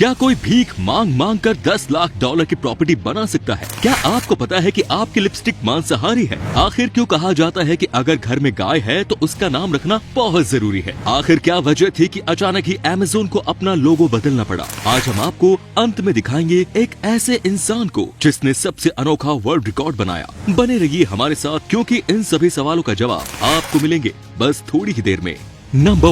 क्या कोई भीख मांग मांग कर 10 लाख डॉलर की प्रॉपर्टी बना सकता है? क्या आपको पता है कि आपकी लिपस्टिक मांसाहारी है? आखिर क्यों कहा जाता है कि अगर घर में गाय है तो उसका नाम रखना बहुत जरूरी है? आखिर क्या वजह थी कि अचानक ही अमेज़न को अपना लोगो बदलना पड़ा? आज हम आपको अंत में दिखाएंगे एक ऐसे इंसान को जिसने सबसे अनोखा वर्ल्ड रिकॉर्ड बनाया। बने रहिए हमारे साथ, क्योंकि इन सभी सवालों का जवाब आपको मिलेंगे बस थोड़ी ही देर में। नंबर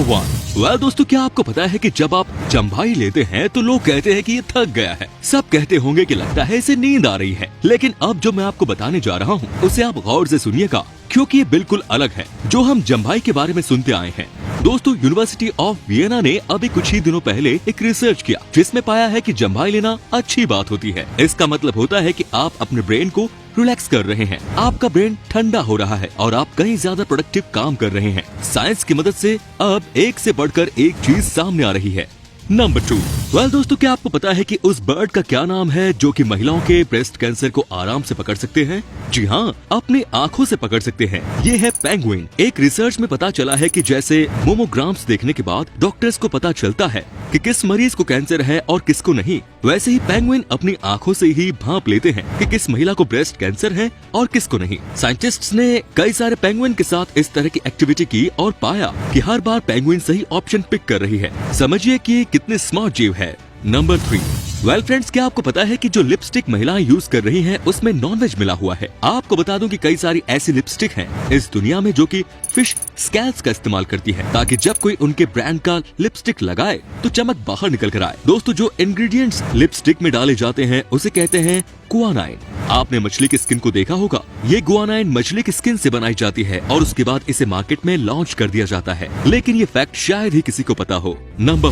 1। दोस्तों, क्या आपको पता है कि जब आप जम्भाई लेते हैं तो लोग कहते हैं कि ये थक गया है। सब कहते होंगे कि लगता है इसे नींद आ रही है, लेकिन अब जो मैं आपको बताने जा रहा हूँ उसे आप गौर से सुनिएगा, क्योंकि ये बिल्कुल अलग है जो हम जम्भाई के बारे में सुनते आए हैं। दोस्तों, यूनिवर्सिटी ऑफ वियना ने अभी कुछ ही दिनों पहले एक रिसर्च किया जिसमें पाया है कि जम्भाई लेना अच्छी बात होती है। इसका मतलब होता है कि आप अपने ब्रेन को रिलैक्स कर रहे हैं, आपका ब्रेन ठंडा हो रहा है और आप कहीं ज्यादा प्रोडक्टिव काम कर रहे हैं। साइंस की मदद से अब एक से बढ़कर एक चीज सामने आ रही है। नंबर 2। दोस्तों, क्या आपको पता है कि उस बर्ड का क्या नाम है जो कि महिलाओं के ब्रेस्ट कैंसर को आराम से पकड़ सकते हैं? जी हाँ, अपनी आंखों से पकड़ सकते हैं। ये है पेंगुइन। एक रिसर्च में पता चला है कि जैसे मोमोग्राम्स देखने के बाद डॉक्टर्स को पता चलता है कि किस मरीज को कैंसर है और किसको नहीं, वैसे ही पेंगुइन अपनी आंखों से ही भांप लेते हैं कि किस महिला को ब्रेस्ट कैंसर है और किसको नहीं। साइंटिस्ट्स ने कई सारे पेंगुइन के साथ इस तरह की एक्टिविटी की और पाया कि हर बार पेंगुइन सही ऑप्शन पिक कर रही है। समझिए कि कितने स्मार्ट जीव है। नंबर 3। फ्रेंड्स, क्या आपको पता है कि जो लिपस्टिक महिलाएं यूज कर रही हैं उसमें नॉनवेज मिला हुआ है? आपको बता दूं कि कई सारी ऐसी लिपस्टिक हैं इस दुनिया में जो कि फिश स्कैल्स का इस्तेमाल करती है, ताकि जब कोई उनके ब्रांड का लिपस्टिक लगाए तो चमक बाहर निकल कर आए। दोस्तों, जो इंग्रेडिएंट्स लिपस्टिक में डाले जाते हैं उसे कहते हैं गुआनाइन। आपने मछली की स्किन को देखा होगा। ये गुआनाइन मछली की स्किन से बनाई जाती है और उसके बाद इसे मार्केट में लॉन्च कर दिया जाता है, लेकिन ये फैक्ट शायद ही किसी को पता हो। नंबर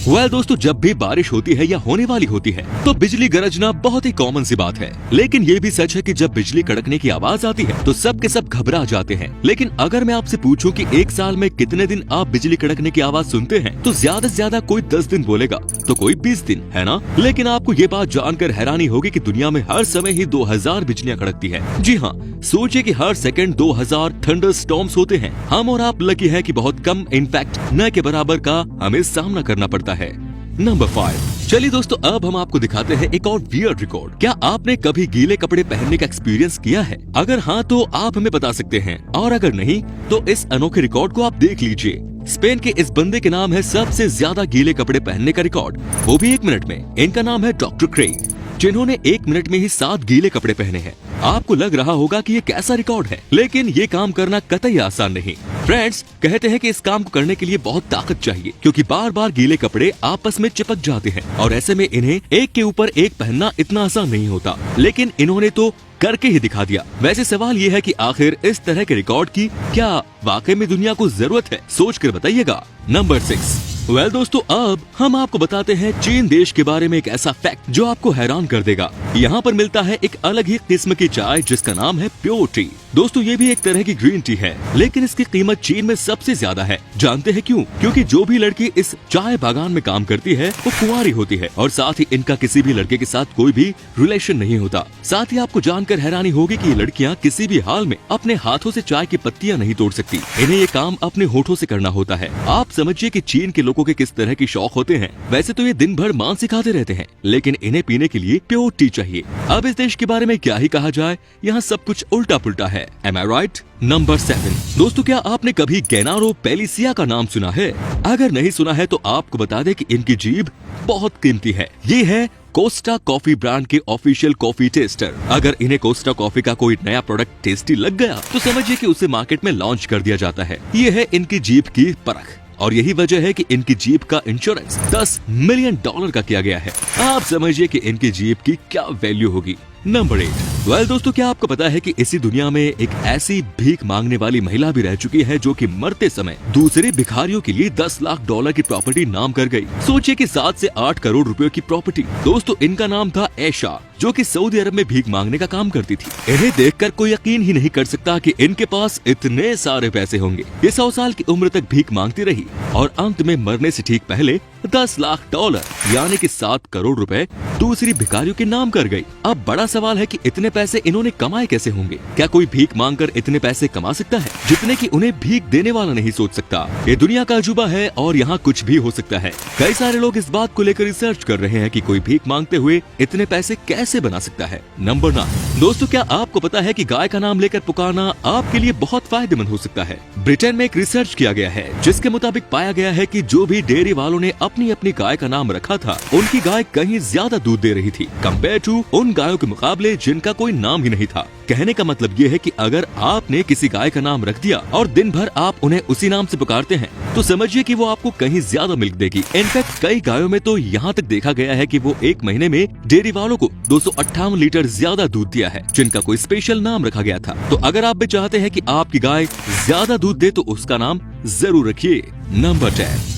4। दोस्तों, जब भी बारिश होती है या होने वाली होती है तो बिजली गरजना बहुत ही कॉमन सी बात है, लेकिन ये भी सच है कि जब बिजली कड़कने की आवाज आती है तो सब के सब घबरा जाते हैं। लेकिन अगर मैं आपसे पूछूं कि एक साल में कितने दिन आप बिजली कड़कने की आवाज सुनते हैं, तो ज्यादा से ज्यादा कोई 10 दिन बोलेगा तो कोई 20 दिन, है ना? लेकिन आपको ये बात जानकर हैरानी होगी कि दुनिया में हर समय ही 2000 बिजलियां कड़कती है। जी हाँ, सोचिए कि हर सेकंड 2000 थंडर स्टॉर्म्स होते हैं। हम और आप लकी है कि बहुत कम, इनफैक्ट न के बराबर का हमें सामना करना पड़ता है। नंबर 5। चलिए दोस्तों, अब हम आपको दिखाते हैं एक और वियर्ड रिकॉर्ड। क्या आपने कभी गीले कपड़े पहनने का एक्सपीरियंस किया है? अगर हाँ तो आप हमें बता सकते हैं, और अगर नहीं तो इस अनोखे रिकॉर्ड को आप देख लीजिए। स्पेन के इस बंदे के नाम है सबसे ज्यादा गीले कपड़े पहनने का रिकॉर्ड, वो भी 1 मिनट में। इनका नाम है डॉक्टर क्रेग, जिन्होंने 1 मिनट में ही 7 गीले कपड़े पहने हैं। आपको लग रहा होगा कि ये कैसा रिकॉर्ड है, लेकिन ये काम करना कतई आसान नहीं। फ्रेंड्स, कहते हैं कि इस काम को करने के लिए बहुत ताकत चाहिए, क्योंकि बार बार गीले कपड़े आपस में चिपक जाते हैं और ऐसे में इन्हें एक के ऊपर एक पहनना इतना आसान नहीं होता। लेकिन इन्होंने तो करके ही दिखा दिया। वैसे सवाल ये है कि आखिर इस तरह के रिकॉर्ड की क्या वाकई में दुनिया को जरूरत है? सोच कर बताइएगा। नंबर 6। दोस्तों, अब हम आपको बताते हैं चीन देश के बारे में एक ऐसा फैक्ट जो आपको हैरान कर देगा। यहाँ पर मिलता है एक अलग ही किस्म की चाय जिसका नाम है प्योर टी। दोस्तों, ये भी एक तरह की ग्रीन टी है, लेकिन इसकी कीमत चीन में सबसे ज्यादा है। जानते हैं क्यों? क्योंकि जो भी लड़की इस चाय बागान में काम करती है वो कुंवारी होती है और साथ ही इनका किसी भी लड़के के साथ कोई भी रिलेशन नहीं होता। साथ ही आपको जानकर हैरानी होगी कि ये लड़कियां किसी भी हाल में अपने हाथों से चाय की पत्तियां नहीं तोड़ सकती। इन्हें ये काम अपने होठों से करना होता है। आप समझिए कि चीन के लोगों के किस तरह की शौक होते हैं। वैसे तो ये दिन भर मांस ही खाते रहते हैं, लेकिन इन्हें पीने के लिए प्योर टी चाहिए। अब इस देश के बारे में क्या ही कहा जाए, यहाँ सब कुछ उल्टा पुल्टा है। Am I right? नंबर 7। दोस्तों, क्या आपने कभी गेनारो पेलिसिया का नाम सुना है? अगर नहीं सुना है तो आपको बता दें कि इनकी जीभ बहुत कीमती है। ये है कोस्टा कॉफी ब्रांड के ऑफिशियल कॉफी टेस्टर। अगर इन्हें कोस्टा कॉफी का कोई नया प्रोडक्ट टेस्टी लग गया तो समझिए कि उसे मार्केट में लॉन्च कर दिया जाता है। ये है इनकी जीभ की परख, और यही वजह है कि इनकी जीभ का इंश्योरेंस $10 मिलियन का किया गया है। आप समझिए कि इनकी जीभ की क्या वैल्यू होगी। नंबर 8। दोस्तों, क्या आपको पता है कि इसी दुनिया में एक ऐसी भीख मांगने वाली महिला भी रह चुकी है जो कि मरते समय दूसरे भिखारियों के लिए $10 लाख की प्रॉपर्टी नाम कर गई। सोचिए कि 7 से 8 करोड़ रुपयों की प्रॉपर्टी। दोस्तों, इनका नाम था ऐशा, जो कि सऊदी अरब में भीख मांगने का काम करती थी। इन्हें देखकर कोई यकीन ही नहीं कर सकता कि इनके पास इतने सारे पैसे होंगे। ये 100 साल की उम्र तक भीख मांगती रही और अंत में मरने से ठीक पहले 10 लाख डॉलर यानी कि 7 करोड़ रुपए दूसरी भिखारियों के नाम कर गई। अब बड़ा सवाल है कि इतने पैसे इन्होंने कमाए कैसे होंगे? क्या कोई भीख मांगकर इतने पैसे कमा सकता है जितने कि उन्हें भीख देने वाला नहीं सोच सकता? ये दुनिया का अजूबा है और यहाँ कुछ भी हो सकता है। कई सारे लोग इस बात को लेकर रिसर्च कर रहे हैं कि कोई भीख मांगते हुए इतने पैसे कैसे बना सकता है। नंबर 9 दोस्तों, क्या आपको पता है कि गाय का नाम लेकर पुकारना आपके लिए बहुत फायदेमंद हो सकता है? ब्रिटेन में एक रिसर्च किया गया है जिसके मुताबिक पाया गया है कि जो भी डेयरी वालों ने अपनी अपनी गाय का नाम रखा था, उनकी गाय कहीं ज्यादा दूध दे रही थी कंपेयर टू उन गायों के मुकाबले जिनका कोई नाम ही नहीं था। कहने का मतलब ये है कि अगर आपने किसी गाय का नाम रख दिया और दिन भर आप उन्हें उसी नाम से पुकारते हैं तो समझिए कि वो आपको कहीं ज्यादा मिल्क देगी। इनफैक्ट कई गायों में तो यहाँ तक देखा गया है कि वो एक महीने में डेयरी वालों को 258 लीटर ज्यादा दूध दिया है जिनका कोई स्पेशल नाम रखा गया था। तो अगर आप भी चाहते हैं कि आपकी गाय ज्यादा दूध दे तो उसका नाम जरूर रखिए। नंबर 10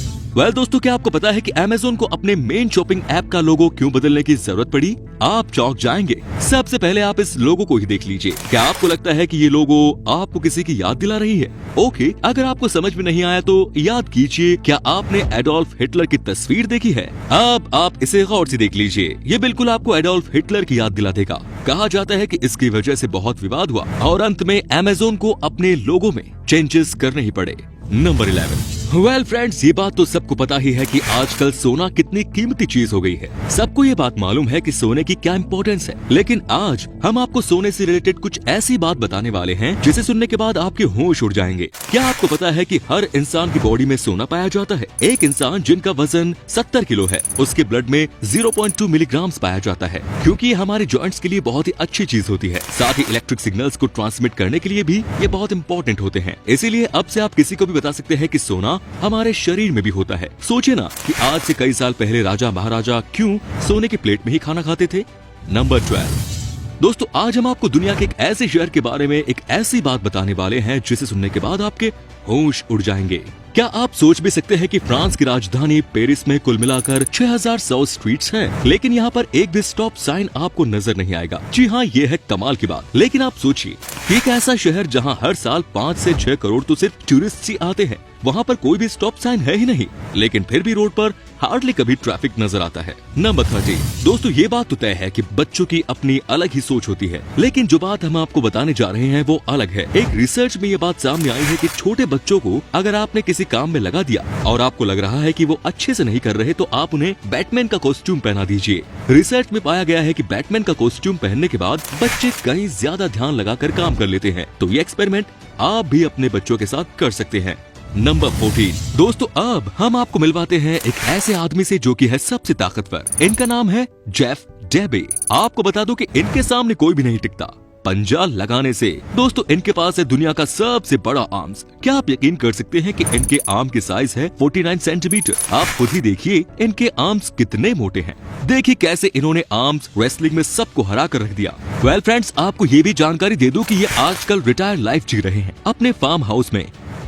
दोस्तों, क्या आपको पता है कि Amazon को अपने मेन शॉपिंग ऐप का लोगो क्यों बदलने की जरूरत पड़ी? आप चौंक जाएंगे। सबसे पहले आप इस लोगो को ही देख लीजिए। क्या आपको लगता है कि ये लोगो आपको किसी की याद दिला रही है? ओके, अगर आपको समझ में नहीं आया तो याद कीजिए, क्या आपने एडोल्फ हिटलर की तस्वीर देखी है? अब आप इसे गौर से देख लीजिए, ये बिल्कुल आपको एडोल्फ हिटलर की याद दिला देगा। कहा जाता है कि इसकी वजह से बहुत विवाद हुआ और अंत में Amazon को अपने लोगो में चेंजेस करने ही पड़े। नंबर 11 फ्रेंड्स, ये बात तो सबको पता ही है कि आजकल सोना कितनी कीमती चीज हो गई है। सबको ये बात मालूम है कि सोने की क्या इम्पोर्टेंस है, लेकिन आज हम आपको सोने से रिलेटेड कुछ ऐसी बात बताने वाले हैं जिसे सुनने के बाद आपके होश उड़ जाएंगे। क्या आपको पता है कि हर इंसान की बॉडी में सोना पाया जाता है? एक इंसान जिनका वजन 70 किलो है, उसके ब्लड में 0.2 मिलीग्राम पाया जाता है, क्योंकि ये हमारे जॉइंट्स के लिए बहुत ही अच्छी चीज होती है। साथ ही इलेक्ट्रिक सिग्नल्स को ट्रांसमिट करने के लिए भी ये बहुत इंपॉर्टेंट होते हैं। इसीलिए अब से आप किसी को भी बता सकते हैं कि सोना हमारे शरीर में भी होता है। सोचिए ना कि आज से कई साल पहले राजा महाराजा क्यों सोने की प्लेट में ही खाना खाते थे। नंबर 12 दोस्तों, आज हम आपको दुनिया के एक ऐसे शहर के बारे में एक ऐसी बात बताने वाले हैं जिसे सुनने के बाद आपके होश उड़ जाएंगे। क्या आप सोच भी सकते हैं कि फ्रांस की राजधानी पेरिस में कुल मिलाकर 6100 स्ट्रीट्स हैं, लेकिन यहाँ पर एक भी स्टॉप साइन आपको नजर नहीं आएगा। जी हाँ, ये है कमाल की बात। लेकिन आप सोचिए, एक ऐसा शहर जहाँ हर साल 5 से 6 करोड़ तो सिर्फ टूरिस्ट ही आते हैं, वहाँ पर कोई भी स्टॉप साइन है ही नहीं, लेकिन फिर भी रोड पर हार्डली कभी ट्रैफिक नजर आता है। नंबर 13 दोस्तों, ये बात तो तय है कि बच्चों की अपनी अलग ही सोच होती है, लेकिन जो बात हम आपको बताने जा रहे हैं वो अलग है। एक रिसर्च में ये बात सामने आई है कि छोटे बच्चों को अगर आपने किसी काम में लगा दिया और आपको लग रहा है कि वो अच्छे से नहीं कर रहे, तो आप उन्हें बैटमैन का कॉस्ट्यूम पहना दीजिए। रिसर्च में पाया गया है कि बैटमैन का कॉस्ट्यूम पहनने के बाद बच्चे कहीं ज्यादा ध्यान लगाकर काम कर लेते हैं। तो ये एक्सपेरिमेंट आप भी अपने बच्चों के साथ कर सकते हैं। नंबर 14 दोस्तों, अब हम आपको मिलवाते हैं एक ऐसे आदमी से जो कि है सबसे ताकतवर। इनका नाम है जेफ डेबे। आपको बता दूं कि इनके सामने कोई भी नहीं टिकता पंजा लगाने से। दोस्तों, इनके पास है दुनिया का सबसे बड़ा आर्म्स। क्या आप यकीन कर सकते हैं कि इनके आर्म की साइज है 49 सेंटीमीटर। आप खुद ही देखिए इनके आर्म्स कितने मोटे हैं। देखिए कैसे इन्होंने आर्म्स रेसलिंग में सबको हरा कर रख दिया। फ्रेंड्स, आपको ये भी जानकारी दे दूं कि ये आजकल रिटायर्ड लाइफ जी रहे हैं अपने फार्म हाउस में,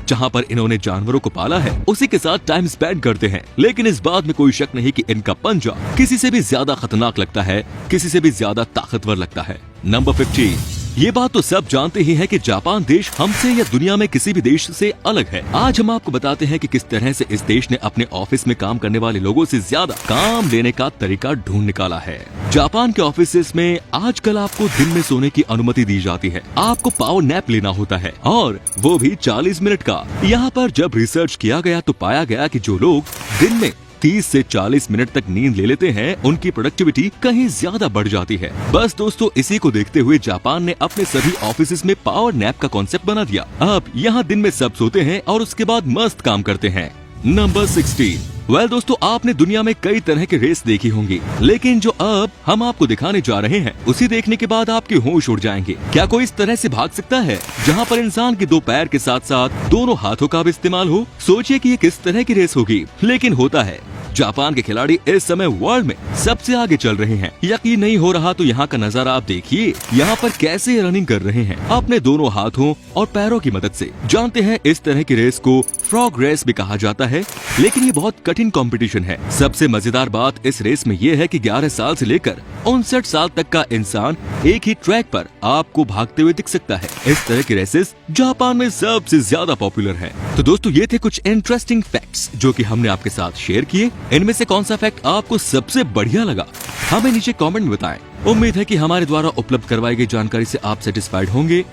जहाँ पर इन्होंने जानवरों को पाला है, उसी के साथ टाइम स्पेंड करते हैं। लेकिन इस बात में कोई शक नहीं कि इनका पंजा किसी से भी ज्यादा खतरनाक लगता है, किसी से भी ज्यादा ताकतवर लगता है। नंबर 15 ये बात तो सब जानते ही हैं कि जापान देश हमसे या दुनिया में किसी भी देश से अलग है। आज हम आपको बताते हैं कि किस तरह से इस देश ने अपने ऑफिस में काम करने वाले लोगों से ज्यादा काम लेने का तरीका ढूंढ निकाला है। जापान के ऑफिस में आजकल आपको दिन में सोने की अनुमति दी जाती है। आपको पावर नैप लेना होता है और वो भी 40 मिनट का। यहाँ पर जब रिसर्च किया गया तो पाया गया कि जो लोग दिन में 30 से 40 मिनट तक नींद ले लेते हैं, उनकी प्रोडक्टिविटी कहीं ज्यादा बढ़ जाती है। बस दोस्तों, इसी को देखते हुए जापान ने अपने सभी ऑफिस में पावर नैप का कॉन्सेप्ट बना दिया। अब यहाँ दिन में सब सोते हैं और उसके बाद मस्त काम करते हैं। नंबर 16 दोस्तों, आपने दुनिया में कई तरह के रेस देखी होंगी, लेकिन जो अब हम आपको दिखाने जा रहे हैं उसी देखने के बाद आपके होश उड़ जाएंगे। क्या कोई इस तरह से भाग सकता है जहाँ पर इंसान के 2 पैर के साथ साथ दोनों हाथों का भी इस्तेमाल हो? सोचिए कि ये किस तरह की रेस होगी, लेकिन होता है। जापान के खिलाड़ी इस समय वर्ल्ड में सबसे आगे चल रहे हैं। यकीन नहीं हो रहा तो यहाँ का नजारा आप देखिए, यहाँ पर कैसे रनिंग कर रहे हैं अपने दोनों हाथों और पैरों की मदद से। जानते हैं इस तरह की रेस को फ्रॉग रेस भी कहा जाता है, लेकिन ये बहुत कठिन कंपटीशन है। सबसे मजेदार बात इस रेस में ये है कि 11 साल से लेकर 59 साल तक का इंसान एक ही ट्रैक पर आपको भागते हुए दिख सकता है। इस तरह की रेसेस जापान में सबसे ज्यादा पॉपुलर है। तो दोस्तों ये थे कुछ इंटरेस्टिंग फैक्ट्स जो कि हमने आपके साथ शेयर किए। इनमें से कौन सा फैक्ट आपको सबसे बढ़िया लगा हमें नीचे कमेंट में बताएं। उम्मीद है कि हमारे द्वारा उपलब्ध करवाई गई जानकारी से आप सेटिस्फाइड होंगे।